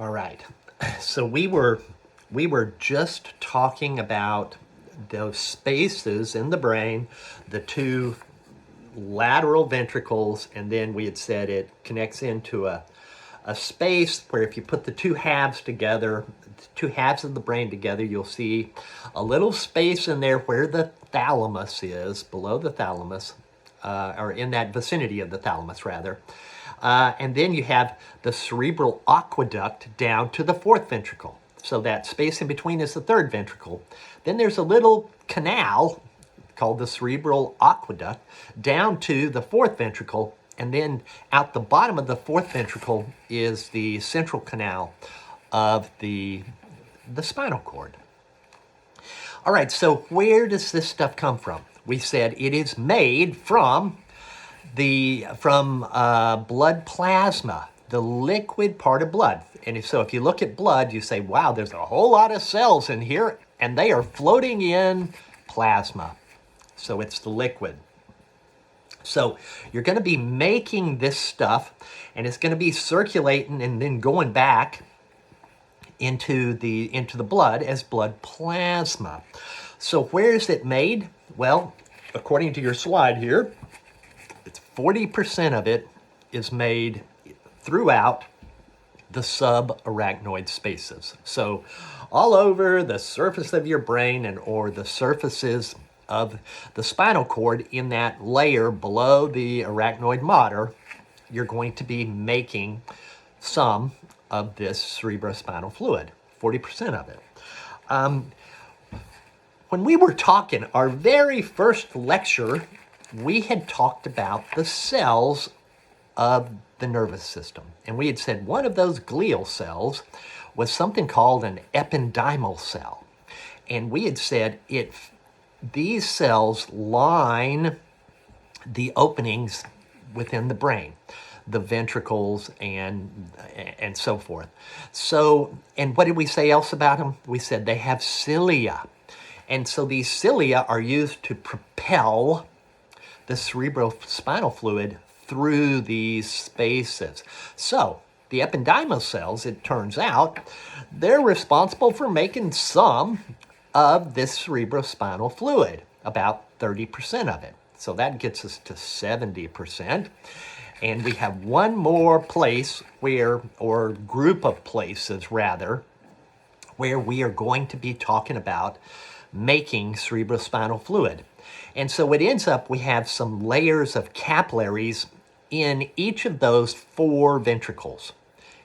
All right. So we were just talking about those spaces in the brain, the two lateral ventricles, and then we had said it connects into a space where if you put the two halves together, the two halves of the brain together, you'll see a little space in there where the thalamus is, below the thalamus, or in that vicinity of the thalamus, rather. And then you have the cerebral aqueduct down to the fourth ventricle. So that space in between is the third ventricle. Then there's a little canal called the cerebral aqueduct down to the fourth ventricle. And then out the bottom of the fourth ventricle is the central canal of the spinal cord. All right, so where does this stuff come from? We said it is made from blood plasma, the liquid part of blood. And so if you look at blood, you say, wow, there's a whole lot of cells in here, and they are floating in plasma. So it's the liquid. So you're going to be making this stuff, and it's going to be circulating and then going back into the blood as blood plasma. So where is it made? Well, according to your slide here, it's 40% of it is made throughout the subarachnoid spaces. So all over the surface of your brain and or the surfaces of the spinal cord in that layer below the arachnoid mater, you're going to be making some of this cerebrospinal fluid, 40% of it. When we were talking, our very first lecture, we had talked about the cells of the nervous system. And we had said one of those glial cells was something called an ependymal cell. And we had said these cells line the openings within the brain, the ventricles and so forth. So, and what did we say else about them? We said they have cilia. And so these cilia are used to propel the cerebrospinal fluid through these spaces. So the ependymal cells, it turns out, they're responsible for making some of this cerebrospinal fluid, about 30% of it. So that gets us to 70%. And we have one more place where, or group of places rather, where we are going to be talking about making cerebrospinal fluid. And so it ends up, we have some layers of capillaries in each of those four ventricles.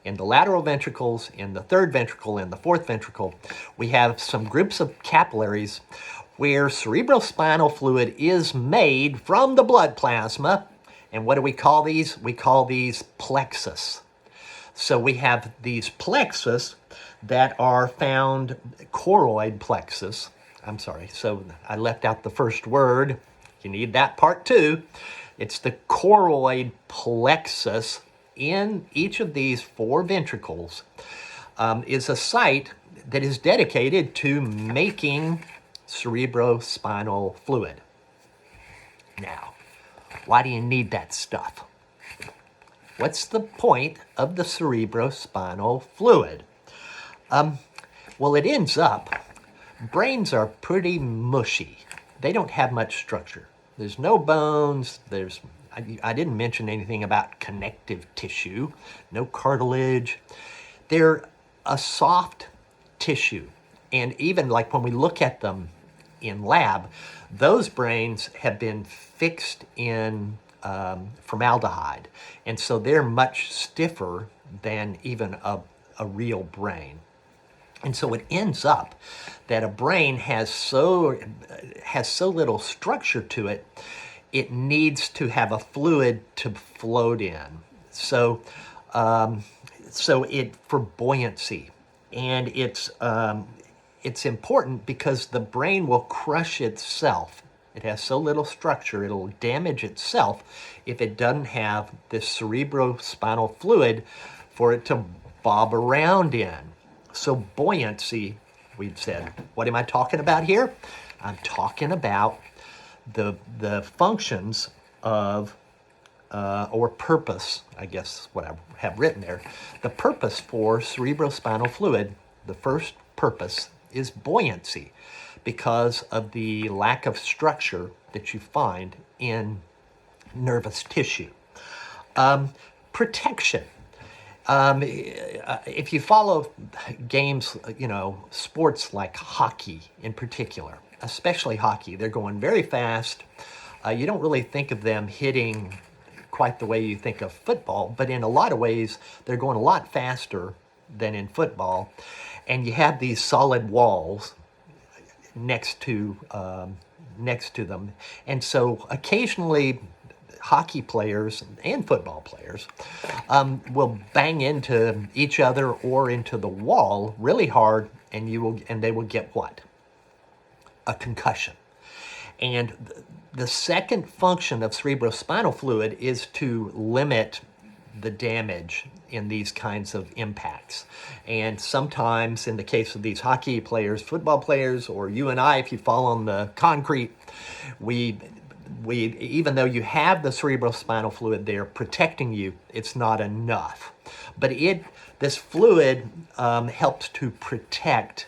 In the lateral ventricles, in the third ventricle, in the fourth ventricle, we have some groups of capillaries where cerebrospinal fluid is made from the blood plasma. And what do we call these? We call these plexus. So we have these plexus that are found, choroid plexus. I'm sorry, so I left out the first word. You need that part too. It's the choroid plexus in each of these four ventricles is a site that is dedicated to making cerebrospinal fluid. Now, why do you need that stuff? What's the point of the cerebrospinal fluid? Well, it ends up, brains are pretty mushy. They don't have much structure. There's no bones. I didn't mention anything about connective tissue, no cartilage. They're a soft tissue. And even like when we look at them in lab, those brains have been fixed in formaldehyde. And so they're much stiffer than even a real brain. And so it ends up that a brain has so little structure to it, it needs to have a fluid to float in. So for buoyancy, and it's important because the brain will crush itself. It has so little structure, it'll damage itself if it doesn't have this cerebrospinal fluid for it to bob around in. So buoyancy, we've said. What am I talking about here? I'm talking about the functions of or purpose, I guess what I have written there, the purpose for cerebrospinal fluid, the first purpose is buoyancy because of the lack of structure that you find in nervous tissue. Protection. If you follow games, sports like hockey in particular, especially hockey, they're going very fast. You don't really think of them hitting quite the way you think of football, but in a lot of ways, they're going a lot faster than in football. And you have these solid walls next to them. And so occasionally hockey players and football players will bang into each other or into the wall really hard, and they will get what? A concussion. And the second function of cerebrospinal fluid is to limit the damage in these kinds of impacts. And sometimes in the case of these hockey players, football players, or you and I, if you fall on the concrete, we even though you have the cerebrospinal fluid there protecting you, it's not enough. But this fluid helps to protect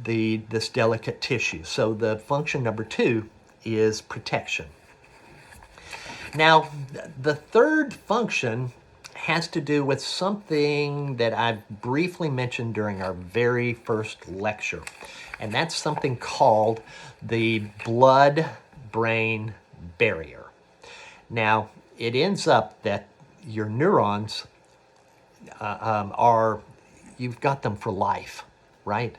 this delicate tissue. So the function number 2 is protection. Now, the third function has to do with something that I've briefly mentioned during our very first lecture, and that's something called the blood-brain barrier. Now, it ends up that your neurons you've got them for life, right?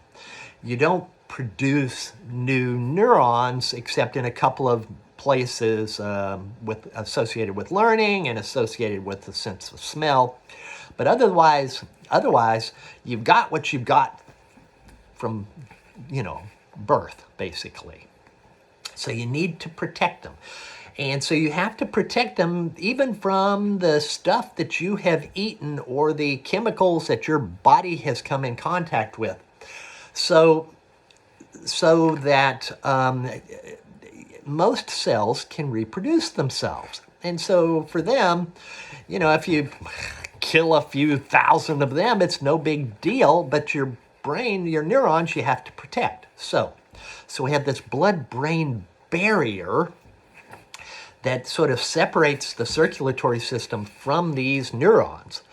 You don't produce new neurons except in a couple of places associated with learning and associated with the sense of smell. But otherwise, you've got what you've got from, birth, basically. So you need to protect them. And so you have to protect them even from the stuff that you have eaten or the chemicals that your body has come in contact with. So that most cells can reproduce themselves. And so for them, if you kill a few thousand of them, it's no big deal, but your brain, your neurons, you have to protect. So we have this blood-brain barrier that sort of separates the circulatory system from these neurons.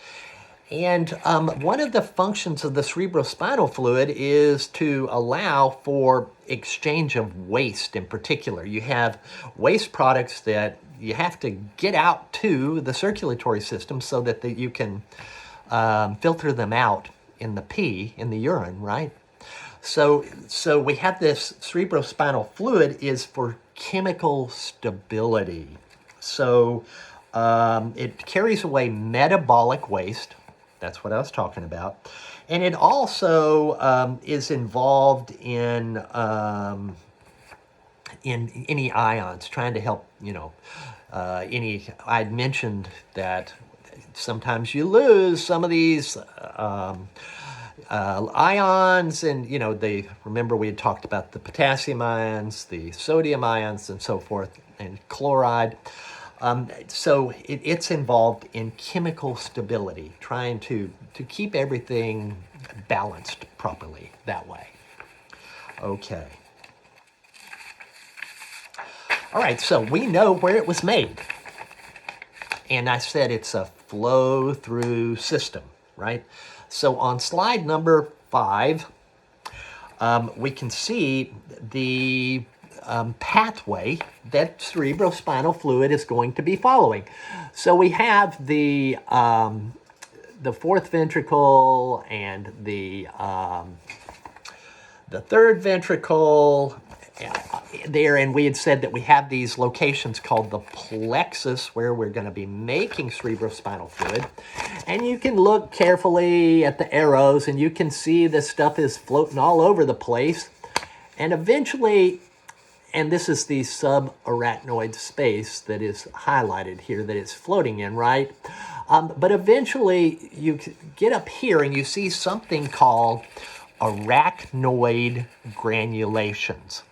And one of the functions of the cerebrospinal fluid is to allow for exchange of waste in particular. You have waste products that you have to get out to the circulatory system so that you can filter them out in the pee, in the urine, right? So we have this cerebrospinal fluid is for chemical stability. So it carries away metabolic waste. That's what I was talking about. And it also is involved in any ions, trying to help, I'd mentioned that sometimes you lose some of these ions, and, remember we had talked about the potassium ions, the sodium ions, and so forth, and chloride. So it's involved in chemical stability, trying to keep everything balanced properly that way. Okay. All right, so we know where it was made. And I said it's a flow-through system, right? So on slide number 5, we can see the pathway that cerebrospinal fluid is going to be following. So we have the fourth ventricle and the third ventricle there, and we had said that we have these locations called the plexus where we're going to be making cerebrospinal fluid. And you can look carefully at the arrows and you can see this stuff is floating all over the place. And eventually, and this is the subarachnoid space that is highlighted here that it's floating in, right? But eventually you get up here and you see something called arachnoid granulations.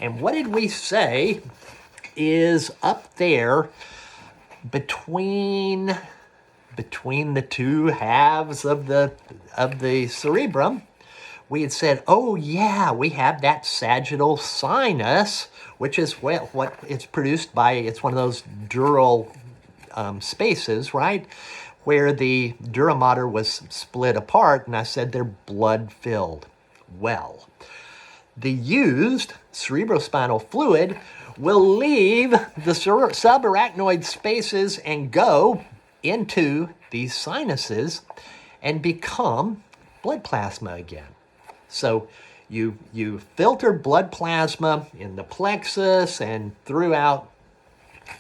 And what did we say is up there between the two halves of the cerebrum, we had said, oh yeah, we have that sagittal sinus, which is what it's produced by. It's one of those dural spaces, right, where the dura mater was split apart, and I said they're blood filled. Well, the used cerebrospinal fluid will leave the subarachnoid spaces and go into these sinuses and become blood plasma again. So you filter blood plasma in the plexus and throughout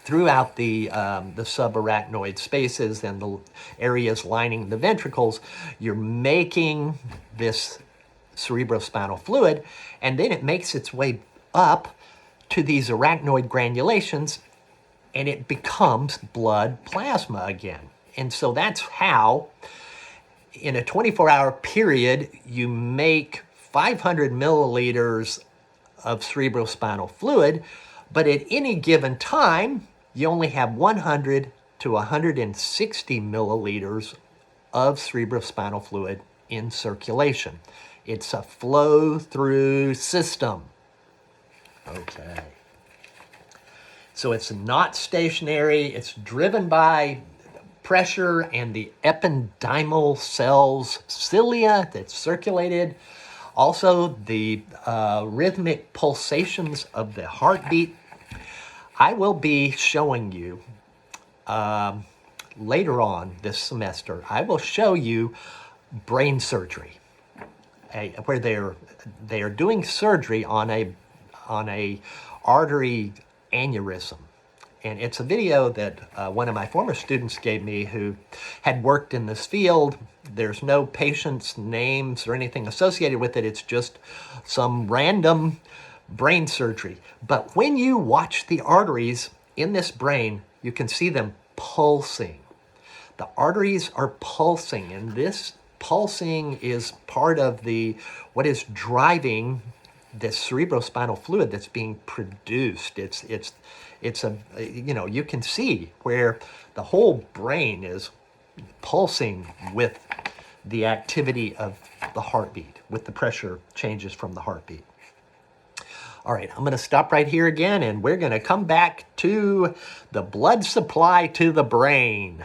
the subarachnoid spaces and the areas lining the ventricles. You're making this cerebrospinal fluid, and then it makes its way up to these arachnoid granulations, and it becomes blood plasma again. And so that's how, in a 24-hour period, you make 500 milliliters of cerebrospinal fluid, but at any given time, you only have 100 to 160 milliliters of cerebrospinal fluid in circulation. It's a flow-through system. Okay. So it's not stationary. It's driven by pressure and the ependymal cells cilia that's circulated. Also, the rhythmic pulsations of the heartbeat. I will be showing you later on this semester, I will show you brain surgery, where they are doing surgery on a artery aneurysm. And it's a video that one of my former students gave me who had worked in this field. There's no patient's names or anything associated with it. It's just some random brain surgery. But when you watch the arteries in this brain, you can see them pulsing. The arteries are pulsing, and this pulsing is part of what is driving this cerebrospinal fluid that's being produced. It's a, you can see where the whole brain is pulsing with the activity of the heartbeat, with the pressure changes from the heartbeat. All right, I'm going to stop right here again, and we're going to come back to the blood supply to the brain.